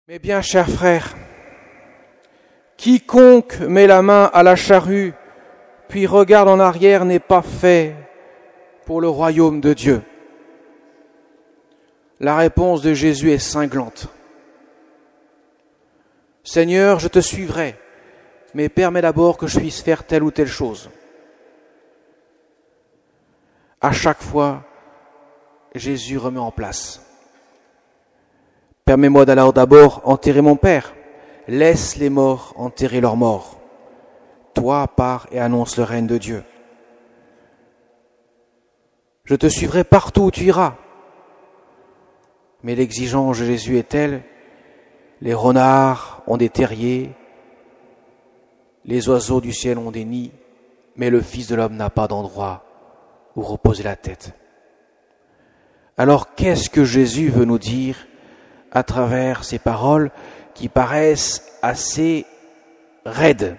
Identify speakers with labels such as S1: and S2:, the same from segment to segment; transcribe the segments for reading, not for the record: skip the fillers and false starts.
S1: Mes bien chers frères, quiconque met la main à la charrue, puis regarde en arrière, n'est pas fait pour le royaume de Dieu. La réponse de Jésus est cinglante. Seigneur, je te suivrai, mais permets d'abord que je puisse faire telle ou telle chose. À chaque fois, Jésus remet en place. Permets-moi d'aller d'abord enterrer mon Père. Laisse les morts enterrer leurs morts. Toi, pars et annonce le règne de Dieu. Je te suivrai partout où tu iras. Mais l'exigence de Jésus est telle, les renards ont des terriers, les oiseaux du ciel ont des nids, mais le Fils de l'homme n'a pas d'endroit où reposer la tête. Alors qu'est-ce que Jésus veut nous dire à travers ces paroles qui paraissent assez raides?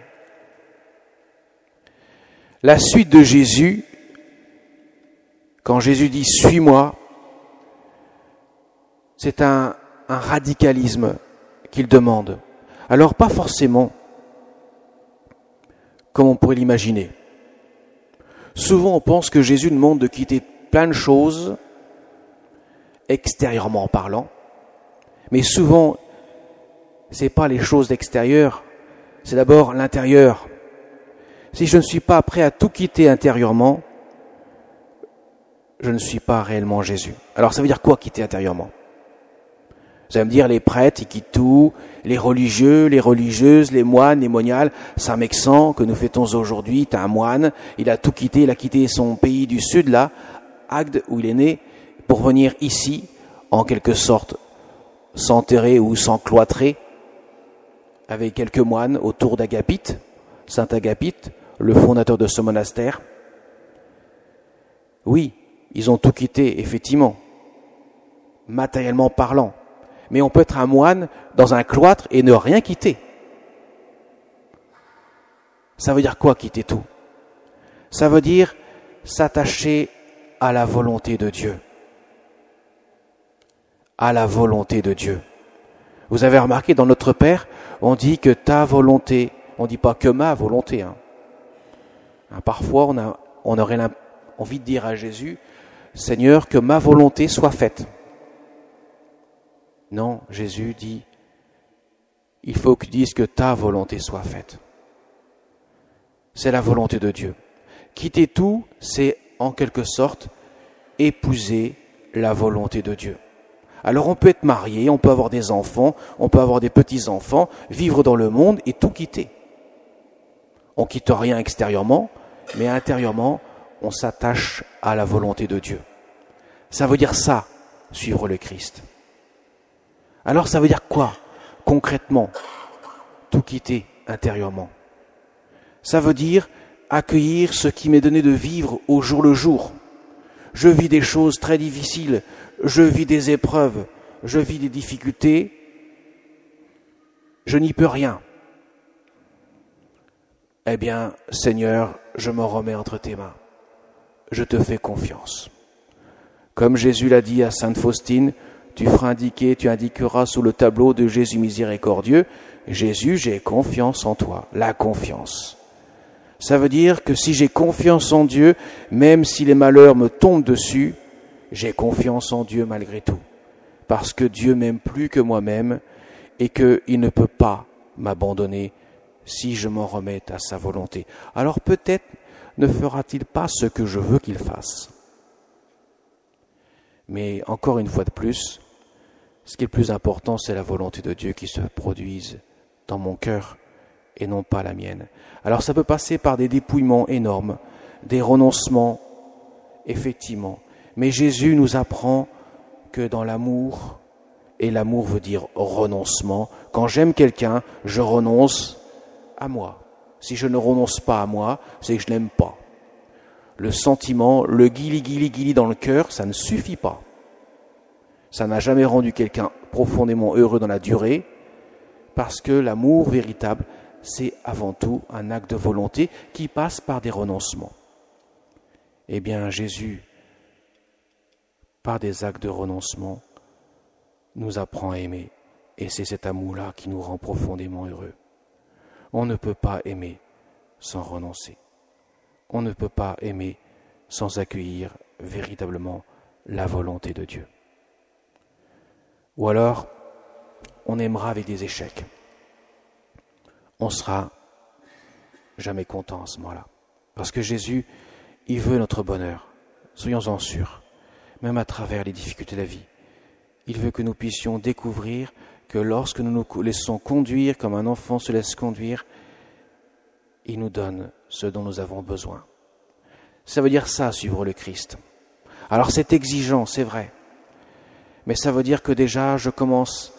S1: La suite de Jésus, quand Jésus dit « suis-moi », c'est un radicalisme qu'il demande. Alors pas forcément comme on pourrait l'imaginer. Souvent on pense que Jésus demande de quitter plein de choses, extérieurement parlant, mais souvent c'est pas les choses d'extérieur, c'est d'abord l'intérieur. Si je ne suis pas prêt à tout quitter intérieurement, je ne suis pas réellement Jésus. Alors ça veut dire quoi quitter intérieurement? Vous allez me dire, les prêtres, ils quittent tout, les religieux, les religieuses, les moines, les moniales. Saint-Mexan, que nous fêtons aujourd'hui, est un moine, il a tout quitté, il a quitté son pays du sud, là, Agde, où il est né, pour venir ici, en quelque sorte, s'enterrer ou s'encloîtrer, avec quelques moines autour d'Agapite, Saint Agapite, le fondateur de ce monastère. Oui, ils ont tout quitté, effectivement, matériellement parlant. Mais on peut être un moine dans un cloître et ne rien quitter. Ça veut dire quoi, quitter tout? Ça veut dire s'attacher à la volonté de Dieu. À la volonté de Dieu. Vous avez remarqué, dans Notre Père, on dit que ta volonté, on ne dit pas que ma volonté. Parfois, on aurait envie de dire à Jésus, Seigneur, que ma volonté soit faite. Non, Jésus dit, il faut que tu dises que ta volonté soit faite. C'est la volonté de Dieu. Quitter tout, c'est en quelque sorte épouser la volonté de Dieu. Alors on peut être marié, on peut avoir des enfants, on peut avoir des petits-enfants, vivre dans le monde et tout quitter. On quitte rien extérieurement, mais intérieurement, on s'attache à la volonté de Dieu. Ça veut dire ça, suivre le Christ. Alors ça veut dire quoi, concrètement, tout quitter intérieurement? Ça veut dire accueillir ce qui m'est donné de vivre au jour le jour. Je vis des choses très difficiles, je vis des épreuves, je vis des difficultés, je n'y peux rien. Eh bien, Seigneur, je me remets entre tes mains. Je te fais confiance. Comme Jésus l'a dit à Sainte Faustine, tu indiqueras sous le tableau de Jésus miséricordieux, Jésus, j'ai confiance en toi, la confiance. Ça veut dire que si j'ai confiance en Dieu, même si les malheurs me tombent dessus, j'ai confiance en Dieu malgré tout. Parce que Dieu m'aime plus que moi-même et qu'il ne peut pas m'abandonner si je m'en remets à sa volonté. Alors peut-être ne fera-t-il pas ce que je veux qu'il fasse. Mais encore une fois de plus, ce qui est le plus important, c'est la volonté de Dieu qui se produise dans mon cœur et non pas la mienne. Alors ça peut passer par des dépouillements énormes, des renoncements, effectivement. Mais Jésus nous apprend que dans l'amour, et l'amour veut dire renoncement, quand j'aime quelqu'un, je renonce à moi. Si je ne renonce pas à moi, c'est que je n'aime pas. Le sentiment, le guili dans le cœur, ça ne suffit pas. Ça n'a jamais rendu quelqu'un profondément heureux dans la durée, parce que l'amour véritable, c'est avant tout un acte de volonté qui passe par des renoncements. Eh bien, Jésus, par des actes de renoncement, nous apprend à aimer. Et c'est cet amour-là qui nous rend profondément heureux. On ne peut pas aimer sans renoncer. On ne peut pas aimer sans accueillir véritablement la volonté de Dieu. Ou alors, on aimera avec des échecs. On sera jamais content à ce moment-là. Parce que Jésus, il veut notre bonheur. Soyons-en sûrs, même à travers les difficultés de la vie. Il veut que nous puissions découvrir que lorsque nous nous laissons conduire comme un enfant se laisse conduire, il nous donne ce dont nous avons besoin. Ça veut dire ça, suivre le Christ. Alors c'est exigeant, c'est vrai. Mais ça veut dire que déjà, je commence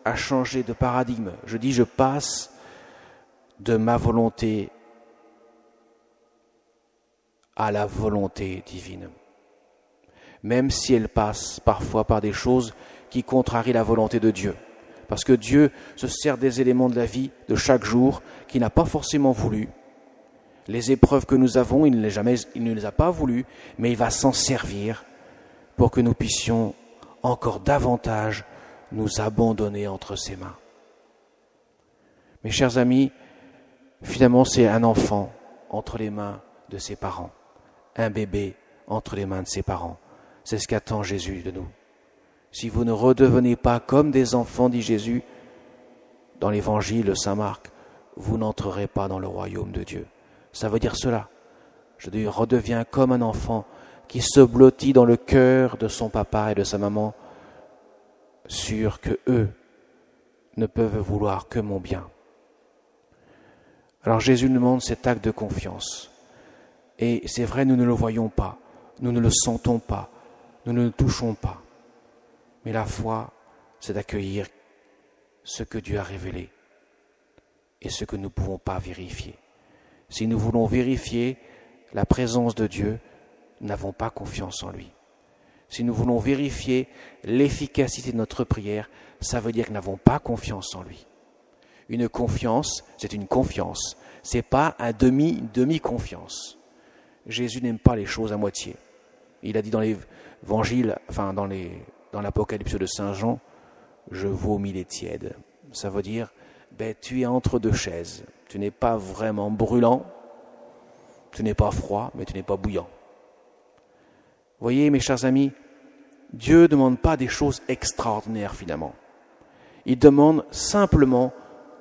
S1: à changer de paradigme. Je dis, je passe de ma volonté à la volonté divine. Même si elle passe parfois par des choses qui contrarient la volonté de Dieu. Parce que Dieu se sert des éléments de la vie de chaque jour qu'il n'a pas forcément voulu. Les épreuves que nous avons, il ne les a pas voulues, mais il va s'en servir pour que nous puissions encore davantage nous abandonner entre ses mains. Mes chers amis, finalement c'est un enfant entre les mains de ses parents, un bébé entre les mains de ses parents. C'est ce qu'attend Jésus de nous. Si vous ne redevenez pas comme des enfants, dit Jésus, dans l'évangile de Saint Marc, vous n'entrerez pas dans le royaume de Dieu. Ça veut dire cela. Je redeviens comme un enfant qui se blottit dans le cœur de son papa et de sa maman, sûr que eux ne peuvent vouloir que mon bien. Alors Jésus nous demande cet acte de confiance. Et c'est vrai, nous ne le voyons pas, nous ne le sentons pas, nous ne le touchons pas. Mais la foi, c'est d'accueillir ce que Dieu a révélé et ce que nous ne pouvons pas vérifier. Si nous voulons vérifier la présence de Dieu, nous n'avons pas confiance en lui. Si nous voulons vérifier l'efficacité de notre prière, ça veut dire que nous n'avons pas confiance en lui. Une confiance, c'est une confiance. Ce n'est pas un demi-confiance. Jésus n'aime pas les choses à moitié. Il a dit dans l'évangile, dans l'Apocalypse de Saint Jean, je vomis les tièdes. Ça veut dire, tu es entre deux chaises. Tu n'es pas vraiment brûlant, tu n'es pas froid, mais tu n'es pas bouillant. Vous voyez, mes chers amis, Dieu ne demande pas des choses extraordinaires finalement. Il demande simplement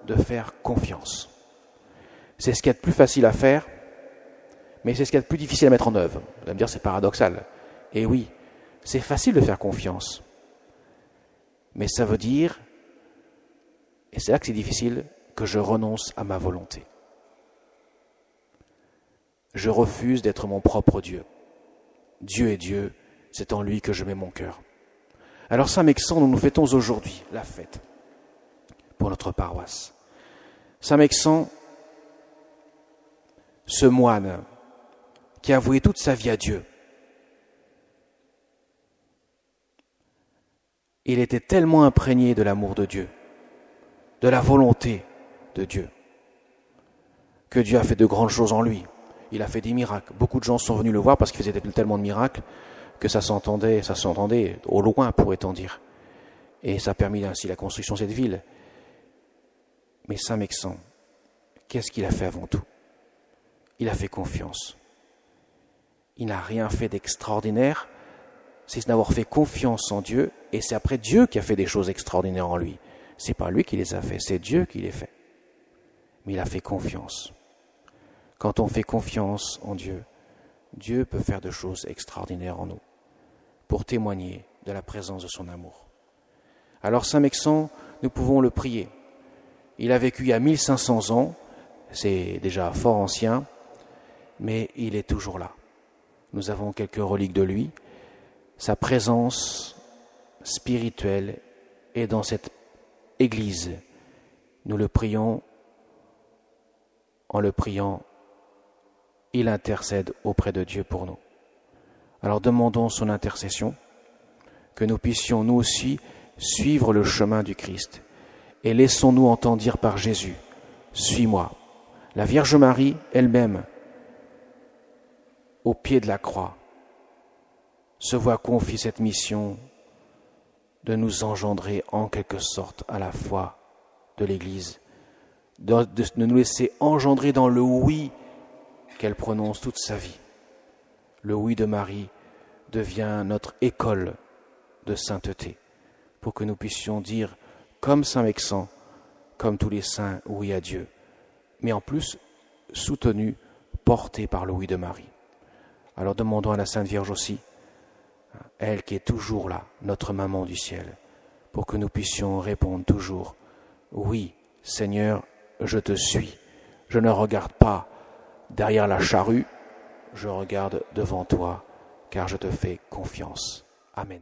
S1: de faire confiance. C'est ce qu'il y a de plus facile à faire, mais c'est ce qu'il y a de plus difficile à mettre en œuvre. Vous allez me dire, c'est paradoxal. Et oui, c'est facile de faire confiance. Mais ça veut dire, et c'est là que c'est difficile, que je renonce à ma volonté. Je refuse d'être mon propre Dieu. Dieu est Dieu, c'est en lui que je mets mon cœur. Alors Saint-Mexan, nous fêtons aujourd'hui la fête pour notre paroisse. Saint-Mexan, ce moine qui a voué toute sa vie à Dieu, il était tellement imprégné de l'amour de Dieu, de la volonté de Dieu, que Dieu a fait de grandes choses en lui. Il a fait des miracles. Beaucoup de gens sont venus le voir parce qu'il faisait tellement de miracles que ça s'entendait au loin, pourrait-on dire. Et ça a permis ainsi la construction de cette ville. Mais Saint-Mexan, qu'est-ce qu'il a fait avant tout? Il a fait confiance. Il n'a rien fait d'extraordinaire, c'est d'avoir fait confiance en Dieu, et c'est après Dieu qui a fait des choses extraordinaires en lui. C'est pas lui qui les a fait, c'est Dieu qui les fait. Mais il a fait confiance. Quand on fait confiance en Dieu, Dieu peut faire de choses extraordinaires en nous, pour témoigner de la présence de son amour. Alors Saint-Mexan, nous pouvons le prier. Il a vécu il y a 1500 ans, c'est déjà fort ancien, mais il est toujours là. Nous avons quelques reliques de lui. Sa présence spirituelle est dans cette Église. Nous le prions. En le priant, il intercède auprès de Dieu pour nous. Alors demandons son intercession, que nous puissions nous aussi suivre le chemin du Christ. Et laissons-nous entendre dire par Jésus, « Suis-moi ». La Vierge Marie elle-même, au pied de la croix, se voit confier cette mission de nous engendrer en quelque sorte à la foi de l'Église, de nous laisser engendrer dans le oui qu'elle prononce toute sa vie. Le oui de Marie devient notre école de sainteté, pour que nous puissions dire, comme saint Mexan, comme tous les saints, oui à Dieu, mais en plus soutenu, porté par le oui de Marie. Alors demandons à la Sainte Vierge aussi, elle qui est toujours là, notre maman du ciel, pour que nous puissions répondre toujours, oui, Seigneur, je te suis. Je ne regarde pas derrière la charrue, je regarde devant toi, car je te fais confiance. Amen.